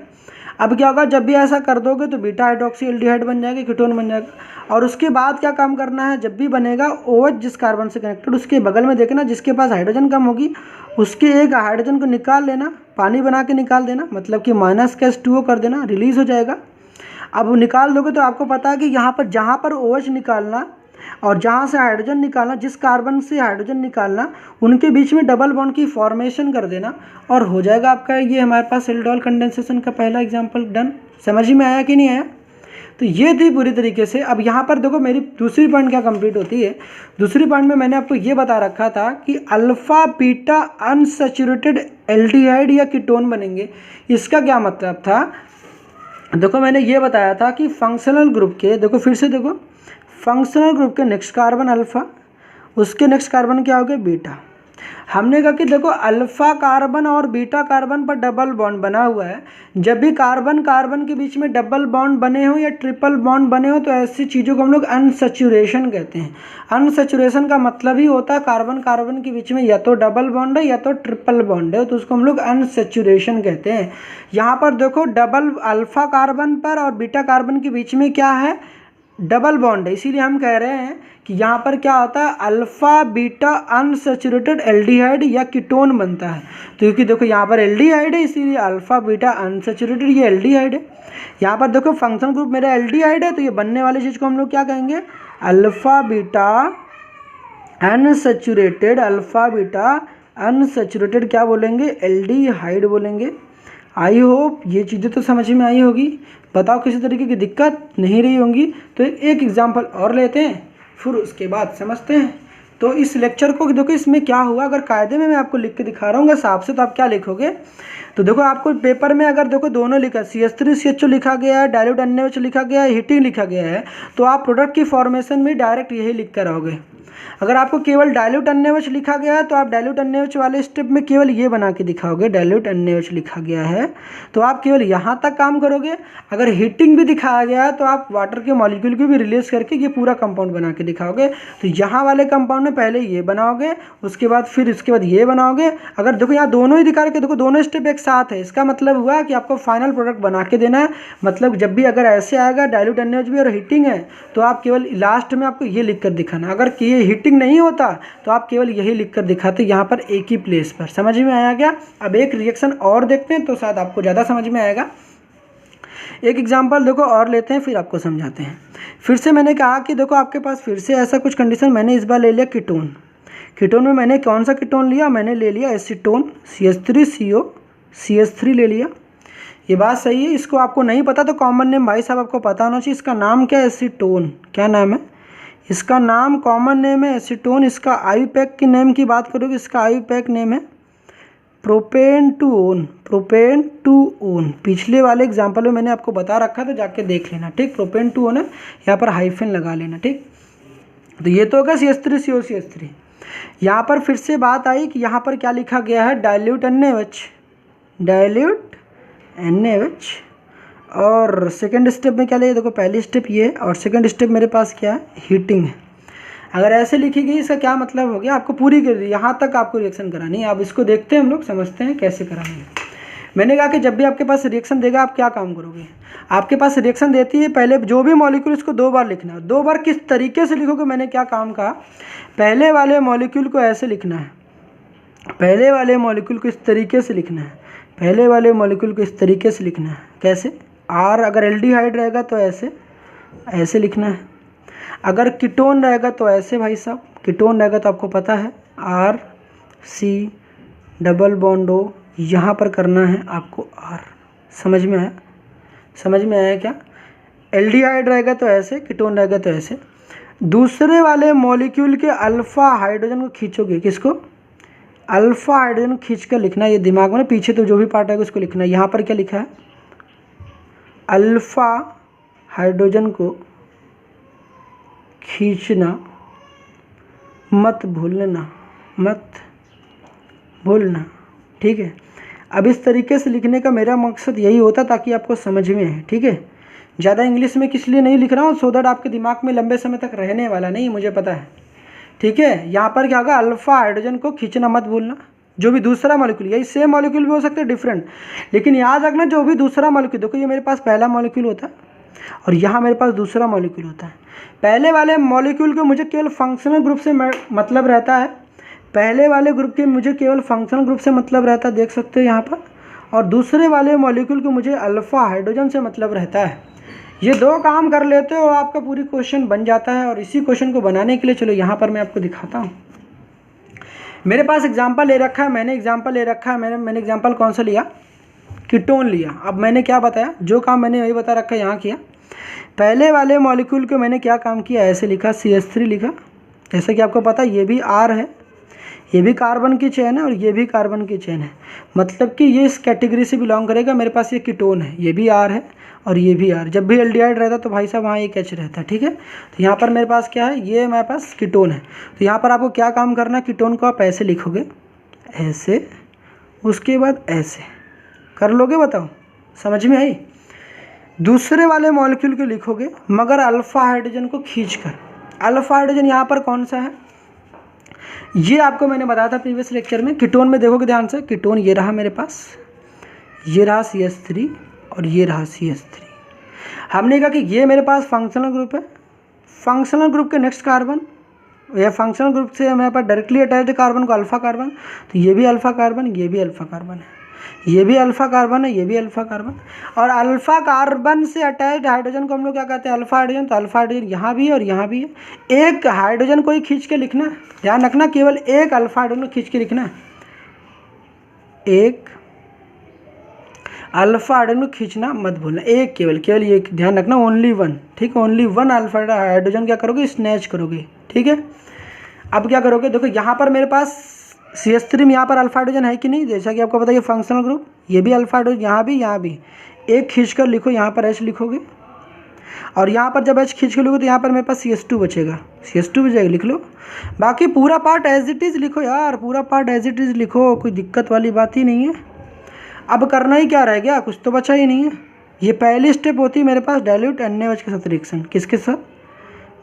अब क्या होगा, जब भी ऐसा कर दोगे तो बीटा हाइड्रोक्सी एल्डिहाइड बन जाएगा, कीटोन बन जाएगा। और उसके बाद क्या काम करना है, जब भी बनेगा OH जिस कार्बन से कनेक्टेड, उसके बगल में देखना जिसके पास हाइड्रोजन कम होगी उसके एक हाइड्रोजन को निकाल लेना, पानी बना के निकाल देना, मतलब कि माइनस का H2O कर देना, रिलीज हो जाएगा। अब निकाल दोगे तो आपको पता है कि यहाँ पर जहाँ पर OH निकालना और जहाँ से हाइड्रोजन निकालना, जिस कार्बन से हाइड्रोजन निकालना, उनके बीच में डबल बॉन्ड की फॉर्मेशन कर देना और हो जाएगा आपका ये हमारे पास एल्डोल कंडेंसेशन का पहला एग्जांपल डन। समझ में आया कि नहीं आया? तो ये थी पूरी तरीके से। अब यहाँ पर देखो मेरी दूसरी पॉइंट क्या कंप्लीट होती है। दूसरी पॉइंट में मैंने आपको ये बता रखा था कि अल्फ़ा बीटा अनसैचुरेटेड एल्डिहाइड या कीटोन बनेंगे। इसका क्या मतलब था, देखो मैंने ये बताया था कि फंक्शनल ग्रुप के, देखो फिर से देखो, फंक्शनल ग्रुप के नेक्स्ट कार्बन अल्फ़ा, उसके नेक्स्ट कार्बन क्या हो गया बीटा। हमने कहा कि देखो अल्फ़ा कार्बन और बीटा कार्बन पर डबल बॉन्ड बना हुआ है। जब भी कार्बन कार्बन के बीच में डबल बॉन्ड बने हो या ट्रिपल बॉन्ड बने हो तो ऐसी चीज़ों को हम लोग अनसैचुरेशन कहते हैं। अनसैचुरेशन का मतलब ही होता है कार्बन कार्बन के बीच में या तो डबल बॉन्ड है या तो ट्रिपल बॉन्ड है, तो उसको हम लोग अनसैचुरेशन कहते हैं। यहाँ पर देखो डबल अल्फ़ा कार्बन पर और बीटा कार्बन के बीच में क्या है, डबल बॉन्ड है, इसीलिए हम कह रहे हैं कि यहाँ पर क्या होता है अल्फ़ा बीटा अनसैचुरेटेड एल्डिहाइड या कीटोन बनता है। तो क्योंकि देखो यहाँ पर एल्डिहाइड है इसीलिए अल्फ़ा बीटा अनसैचुरेटेड ये एल्डिहाइड है। यहाँ पर देखो फंक्शन ग्रुप मेरा एल्डिहाइड है तो ये बनने वाली चीज़ को हम लोग क्या कहेंगे, alpha beta unsaturated, alpha beta unsaturated क्या बोलेंगे, एल्डिहाइड बोलेंगे। आई होप ये चीज़ें तो समझ में आई होगी। बताओ किसी तरीके की दिक्कत नहीं रही होंगी। तो एक एग्जांपल और लेते हैं फिर उसके बाद समझते हैं। तो इस लेक्चर को देखो इसमें क्या हुआ, अगर कायदे में मैं आपको लिख के दिखा रहा हूँ हिसाब से, तो आप क्या लिखोगे, तो देखो आपको पेपर में अगर देखो दोनों लिखा CH3 CHO लिखा गया है, डाइल्यूट NaOH लिखा गया है, हीटिंग लिखा गया है, तो आप प्रोडक्ट की फॉर्मेशन में डायरेक्ट यही लिख कर आओगे। अगर आपको केवल डाइल्यूट NaOH लिखा गया है तो आप डाइल्यूट NaOH वाले स्टेप में केवल ये बना के दिखाओगे, डाइल्यूट NaOH लिखा गया है तो आप केवल यहाँ तक काम करोगे। अगर हीटिंग भी दिखाया गया है तो आप वाटर के मॉलिक्यूल को भी रिलीज करके ये पूरा कंपाउंड बना के दिखाओगे। तो यहाँ वाले कंपाउंड में पहले ये बनाओगे, उसके बाद फिर इसके बाद ये बनाओगे। अगर देखो यहाँ दोनों ही दिखा रखे, देखो दोनों स्टेप एक साथ है, इसका मतलब हुआ कि आपको फाइनल प्रोडक्ट बना के देना है। मतलब जब भी अगर ऐसे आएगा डाइल्यूट NaOH भी और हीटिंग है तो आप केवल लास्ट में आपको ये लिख कर दिखाना। अगर ये हीटिंग नहीं होता तो आप केवल यही लिखकर दिखाते यहाँ पर एक ही प्लेस पर। समझ में आया क्या? अब एक रिएक्शन और देखते हैं तो शायद आपको ज़्यादा समझ में आएगा। एक एग्जांपल देखो और लेते हैं फिर आपको समझाते हैं। फिर से मैंने कहा कि देखो आपके पास फिर से ऐसा कुछ कंडीशन, मैंने इस बार ले लिया कीटोन। कीटोन में मैंने कौन सा कीटोन लिया, मैंने ले लिया एसीटोन, CH3CO CH3 ले लिया। ये बात सही है। इसको आपको नहीं पता तो कॉमन नेम भाई साहब आपको पता होना चाहिए। इसका नाम क्या है, एसीटोन। क्या नाम है इसका नाम कॉमन नेम है एसीटोन। इसका आईयूपैक की नेम की बात करोगे, इसका आईयूपैक नेम है propane two own, propane two own. पिछले वाले एग्जाम्पल में मैंने आपको बता रखा था, जाके देख लेना, ठीक। प्रोपेन टू ओन है, यहाँ पर हाइफन लगा लेना, ठीक। तो ये तो होगा CH3CO CH3। यहाँ पर फिर से बात आई कि यहाँ पर क्या लिखा गया है, डाइल्यूट NaOH, डाइल्यूट NaOH। और सेकेंड स्टेप में क्या लिया, देखो पहली स्टेप ये है और सेकेंड स्टेप मेरे पास क्या है, हीटिंग है। अगर ऐसे लिखी गई इसका क्या मतलब हो गया, आपको पूरी कर दी, यहाँ तक आपको रिएक्शन करानी है। अब इसको देखते हैं हम लोग, समझते हैं कैसे कराएंगे। मैंने कहा कि जब भी आपके पास रिएक्शन देगा आप क्या काम करोगे, आपके पास रिएक्शन देती है, पहले जो भी मॉलिक्यूल इसको 2 बार लिखना है। 2 बार किस तरीके से लिखोगे, मैंने क्या काम कहा, पहले वाले मॉलिक्यूल को ऐसे लिखना है, पहले वाले मॉलिक्यूल को इस तरीके से लिखना है, पहले वाले मॉलिक्यूल को इस तरीके से लिखना है। कैसे, आर अगर एल्डिहाइड रहेगा तो ऐसे, ऐसे लिखना है। अगर कीटोन रहेगा तो ऐसे, भाई साहब कीटोन रहेगा तो आपको पता है RC डबल बॉन्ड O, यहाँ पर करना है आपको R। समझ में आया, समझ में आया क्या। एल्डिहाइड रहेगा तो ऐसे, कीटोन रहेगा तो ऐसे। दूसरे वाले मॉलिक्यूल के अल्फ़ा हाइड्रोजन को खींचोगे, किसको, अल्फ़ा हाइड्रोजन खींच कर लिखना है। ये दिमाग में पीछे तो जो भी पार्ट आएगा उसको लिखना है। यहाँ पर क्या लिखा है, अल्फ़ा हाइड्रोजन को खींचना मत भूलना, मत भूलना, ठीक है। अब इस तरीके से लिखने का मेरा मकसद यही होता ताकि आपको समझ में आए, ठीक है। ज़्यादा इंग्लिश में किस लिए नहीं लिख रहा हूँ, सो दैट आपके दिमाग में लंबे समय तक रहने वाला नहीं, मुझे पता है, ठीक है। यहाँ पर क्या होगा, अल्फ़ा हाइड्रोजन को खींचना मत भूलना। जो भी दूसरा मॉलिक्यूल, यही सेम मॉलिक्यूल भी हो सकते हैं डिफरेंट, लेकिन याद रखना जो भी दूसरा मॉलिक्यूल, देखो ये मेरे पास पहला मॉलिक्यूल होता है और यहाँ मेरे पास दूसरा मॉलिक्यूल होता है। पहले वाले मॉलिक्यूल के मुझे केवल फंक्शनल ग्रुप से मतलब रहता है, पहले वाले ग्रुप के मुझे केवल फंक्शनल ग्रुप से मतलब रहता है, देख सकते हो यहाँ पर। और दूसरे वाले मॉलिक्यूल को मुझे अल्फ़ा हाइड्रोजन से मतलब रहता है। ये 2 काम कर लेते हो आपका पूरी क्वेश्चन बन जाता है। और इसी क्वेश्चन को बनाने के लिए चलो यहाँ पर मैं आपको दिखाता हूँ। मेरे पास एग्जाम्पल ले रखा है, मैंने एग्जाम्पल ले रखा है, मैंने एग्जाम्पल कौन सा लिया, कीटोन लिया। अब मैंने क्या बताया, जो काम मैंने वही बता रखा है, यहाँ किया। पहले वाले मॉलिक्यूल को मैंने क्या काम किया, ऐसे लिखा, CH3 लिखा। जैसे कि आपको पता है ये भी R है, ये भी कार्बन की चेन है और ये भी कार्बन की चेन है, मतलब कि ये इस कैटेगरी से बिलोंग करेगा। मेरे पास ये कीटोन है, ये भी R है और ये भी R। जब भी एल्डिहाइड रहता तो भाई साहब वहाँ एक H रहता है, ठीक है। तो यहाँ पर मेरे पास क्या है, ये मेरे पास कीटोन है। तो यहाँ पर आपको क्या काम करना है, कीटोन को आप ऐसे लिखोगे, ऐसे, उसके बाद ऐसे कर लोगे, बताओ समझ में आई। दूसरे वाले मॉलिक्यूल को लिखोगे मगर अल्फ़ा हाइड्रोजन को खींचकर। अल्फ़ा हाइड्रोजन यहाँ पर कौन सा है, ये आपको मैंने बताया था प्रीवियस लेक्चर में। कीटोन में देखोगे ध्यान से, कीटोन ये रहा मेरे पास, ये रहा CH3 और ये रहा CH3। हमने कहा कि ये मेरे पास फंक्शनल ग्रुप है, फंक्शनल ग्रुप के नेक्स्ट कार्बन, या फंक्शनल ग्रुप से मेरे पास डायरेक्टली अटैच्ड कार्बन को अल्फ़ा कार्बन, तो ये भी अल्फ़ा कार्बन, ये भी अल्फ़ा कार्बन है, ये भी अल्फ़ा कार्बन है, ये भी अल्फ़ा कार्बन। और अल्फ़ा कार्बन से अटैच्ड हाइड्रोजन को हम लोग क्या कहते हैं, अल्फ़ा हाइड्रोजन। तो अल्फ़ा हाइड्रोजन यहाँ भी है और यहाँ भी है। एक हाइड्रोजन को ही खींच के लिखना है, ध्यान रखना, केवल एक अल्फ़ा हाइड्रोजन को खींच के लिखना है, एक अल्फ़ा हाइड्रोजन को खींचना मत भूलना, एक, केवल ये ध्यान रखना, ओनली 1, ठीक है। ओनली 1 अल्फ़ा हाइड्रोजन क्या करोगे, स्नैच करोगे, ठीक है। अब क्या करोगे, देखो यहाँ पर मेरे पास CH3 में यहाँ पर अल्फ़ा हाइड्रोजन है कि नहीं, जैसा कि आपको पता है ये फंक्शनल ग्रुप, ये भी अल्फ़ा हाइड्रोजन, यहाँ भी एक खींच कर लिखो, यहाँ पर H लिखोगे और यहाँ पर जब H खींच कर लिखोगे तो यहाँ पर मेरे पास CH2 बचेगा, CH2 बचेगा, लिख लो। बाकी पूरा पार्ट एज इट इज़ लिखो यार, पूरा पार्ट एज इट इज़ लिखो, कोई दिक्कत वाली बात ही नहीं है। अब करना ही क्या रह गया, कुछ तो बचा ही नहीं है। ये पहली स्टेप होती है मेरे पास डाइल्यूट NaOH के साथ रिएक्शन, किसके साथ,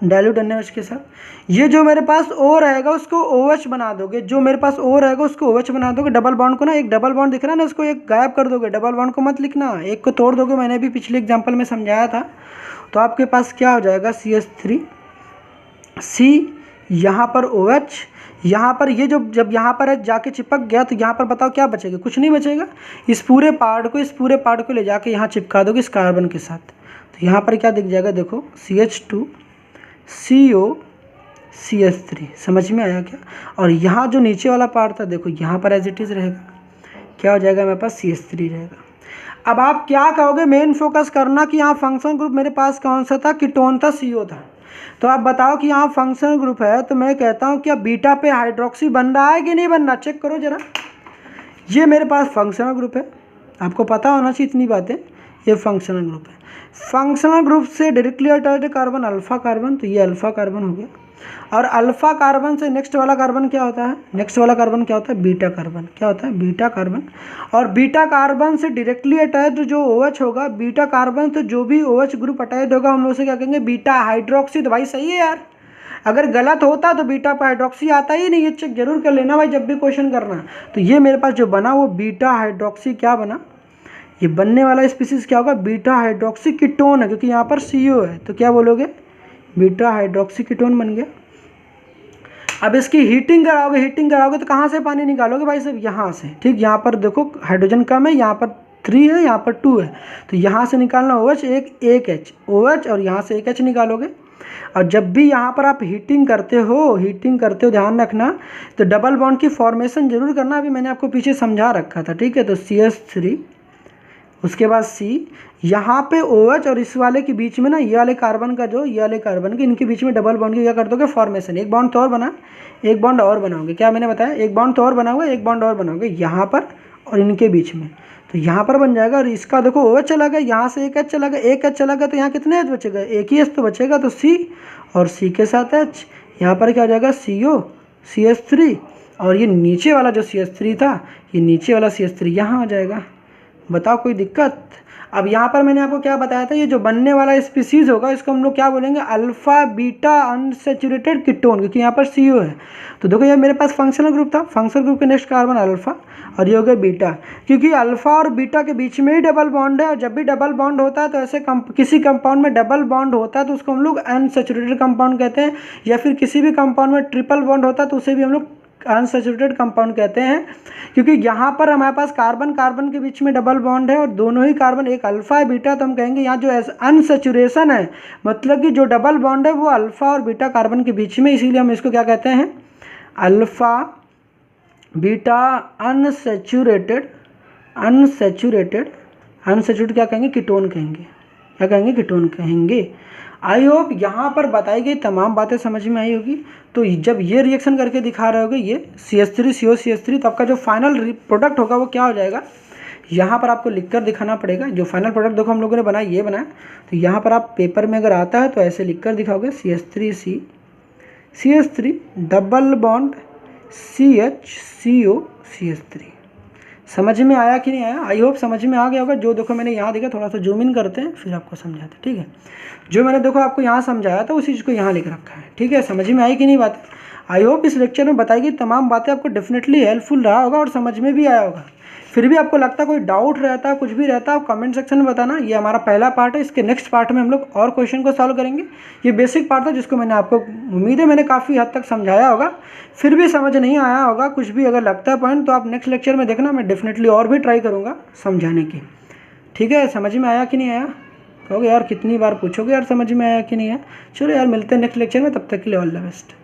डाइल्यूट NaOH के साथ। ये जो मेरे पास O रहेगा उसको OH बना दोगे, जो मेरे पास O रहेगा उसको OH बना दोगे। डबल बॉन्ड को ना, एक डबल बॉन्ड दिख रहा है ना, इसको एक गायब कर दोगे, डबल बॉन्ड को मत लिखना, एक को तोड़ दोगे, मैंने भी पिछले एग्जाम्पल में समझाया था। तो आपके पास क्या हो जाएगा, CH3, C, यहाँ पर OH, यहाँ पर ये जो जब यहाँ पर जाके चिपक गया तो यहाँ पर बताओ क्या बचेगा, कुछ नहीं बचेगा। इस पूरे पार्ट को ले जाके यहाँ चिपका दोगे इस कार्बन के साथ, तो यहाँ पर क्या दिख जाएगा, देखो CH2 CO CH3, समझ में आया क्या। और यहाँ जो नीचे वाला पार्ट था देखो, यहाँ पर एज इट इज़ रहेगा, क्या हो जाएगा मेरे पास, CH3 रहेगा। अब आप क्या कहोगे, मेन फोकस करना कि यहाँ फंक्शन ग्रुप मेरे पास कौन सा था, कीटोन था, CO था। तो आप बताओ कि यहाँ फंक्शनल ग्रुप है, तो मैं कहता हूँ क्या बीटा पे हाइड्रोक्सी बन रहा है कि नहीं बन रहा, चेक करो जरा। ये मेरे पास फंक्शनल ग्रुप है, आपको पता होना चाहिए इतनी बातें, ये फंक्शनल ग्रुप है। फंक्शनल ग्रुप से directly attached carbon alpha carbon, तो ये अल्फा कार्बन हो गया। और अल्फा कार्बन से नेक्स्ट वाला कार्बन क्या होता है, नेक्स्ट वाला कार्बन क्या होता है, बीटा कार्बन। क्या होता है, बीटा कार्बन। और बीटा कार्बन से डायरेक्टली अटैच्ड जो OH होगा, बीटा कार्बन तो जो भी OH ग्रुप अटैच होगा हम लोग से क्या कहेंगे, बीटा हाइड्रोक्सी। तो भाई सही है यार, अगर गलत होता तो बीटा पर हाइड्रोक्सी आता ही नहीं, ये चेक जरूर कर लेना भाई जब भी क्वेश्चन करना। तो ये मेरे पास जो बना वो बीटा हाइड्रोक्सी क्या बना, ये बनने वाला स्पीसीज क्या होगा, बीटा हाइड्रोक्सी कीटोन है, क्योंकि यहाँ पर CO है, तो क्या बोलोगे, बीटा हाइड्रोक्सी कीटोन बन गया। अब इसकी हीटिंग कराओगे तो कहाँ से पानी निकालोगे भाई साहब, यहाँ से। ठीक, यहाँ पर देखो हाइड्रोजन कम है, यहाँ पर 3 है, यहाँ पर 2 है, तो यहाँ से निकालना OH, एक H OH, और यहाँ से एक H निकालोगे। और जब भी यहाँ पर आप हीटिंग करते हो ध्यान रखना, तो डबल बॉन्ड की फॉर्मेशन जरूर करना, अभी मैंने आपको पीछे समझा रखा था, ठीक है। तो CH3, उसके बाद C, यहाँ पे OH और इस वाले के बीच में ना, ये वाले कार्बन का जो, ये वाले कार्बन के इनके बीच में डबल बॉन्ड की क्या कर दोगे, फॉर्मेशन। एक बॉन्ड तो और बना, एक बॉन्ड और बनाओगे, क्या मैंने बताया, एक बॉन्ड तो और बनाओगे, एक बॉन्ड और बनाओगे यहाँ पर और इनके बीच में, तो यहाँ पर बन जाएगा। और इसका देखो OH चला गया, यहाँ से एक H चला गया, एक H चला गया, तो यहाँ कितने H बचेगा, एक ही H तो बचेगा, तो C, और C के साथ H, यहाँ पर क्या हो जाएगा, CO CH3, और ये नीचे वाला जो CH3 था, ये नीचे वाला CH3 यहाँ आ जाएगा। बताओ कोई दिक्कत। अब यहाँ पर मैंने आपको क्या बताया था, ये जो बनने वाला स्पीसीज होगा इसको हम लोग क्या बोलेंगे, अल्फा बीटा अनसैचुरेटेड कीटोन, क्योंकि यहाँ पर CO है। तो देखो ये मेरे पास फंक्शनल ग्रुप था, फंक्शनल ग्रुप के नेक्स्ट कार्बन अल्फा, और ये हो गया बीटा, क्योंकि अल्फा और बीटा के बीच में ही डबल बॉन्ड है, और जब भी डबल बॉन्ड होता है तो ऐसे किसी कंपाउंड में डबल बॉन्ड होता है तो उसको हम लोग अनसैचुरेटेड कंपाउंड कहते हैं, या फिर किसी भी कंपाउंड में ट्रिपल बॉन्ड होता है तो उसे भी हम लोग अनसैचुरेटेड कंपाउंड कहते हैं। क्योंकि यहाँ पर हमारे पास कार्बन कार्बन के बीच में डबल बॉन्ड है और दोनों ही कार्बन, एक अल्फा है बीटा, तो हम कहेंगे यहाँ जो अनसैचुरेशन है, मतलब कि जो डबल बॉन्ड है वो अल्फा और बीटा कार्बन के बीच में, इसीलिए हम इसको क्या कहते हैं, अल्फा बीटा अनसैचुरेटेड क्या कहेंगे, कीटोन कहेंगे। क्या कहेंगे, कीटोन कहेंगे। आई होप यहाँ पर बताई गई तमाम बातें समझ में आई होगी। तो जब ये रिएक्शन करके दिखा रहे होगे, ये CH3 CO CH3, तो आपका जो फाइनल प्रोडक्ट होगा वो क्या हो जाएगा, यहाँ पर आपको लिखकर दिखाना पड़ेगा। जो फाइनल प्रोडक्ट देखो हम लोगों ने बनाया, ये बनाया, तो यहाँ पर आप पेपर में अगर आता है तो ऐसे लिखकर दिखाओगे, CH3 double bond CH CO CH3। समझ में आया कि नहीं आया, आई होप समझ में आ गया होगा। जो देखो मैंने यहाँ देखा, थोड़ा सा जूम इन करते हैं फिर आपको समझाते हैं, ठीक है। जो मैंने देखो आपको यहाँ समझाया था उसी चीज़ को यहाँ लिख रखा है, ठीक है। समझ में आई कि नहीं बात, आई होप इस लेक्चर में बताई गई तमाम बातें आपको डेफिनेटली हेल्पफुल रहा होगा और समझ में भी आया होगा। फिर भी आपको लगता कोई डाउट रहता, कुछ भी रहता, आप कमेंट सेक्शन में बताना। ये हमारा पहला पार्ट है, इसके नेक्स्ट पार्ट में हम लोग और क्वेश्चन को सॉल्व करेंगे। ये बेसिक पार्ट था जिसको मैंने आपको, उम्मीद है मैंने काफ़ी हद तक समझाया होगा। फिर भी समझ नहीं आया होगा, कुछ भी अगर लगता है पॉइंट, तो आप नेक्स्ट लेक्चर में देखना, मैं डेफिनेटली और भी ट्राई करूँगा समझाने की, ठीक है। समझ में आया कि नहीं आया, कहोगे यार कितनी बार पूछोगे यार समझ में आया कि नहीं आया। चलो यार मिलते हैं नेक्स्ट लेक्चर में, तब तक के लिए ऑल द बेस्ट।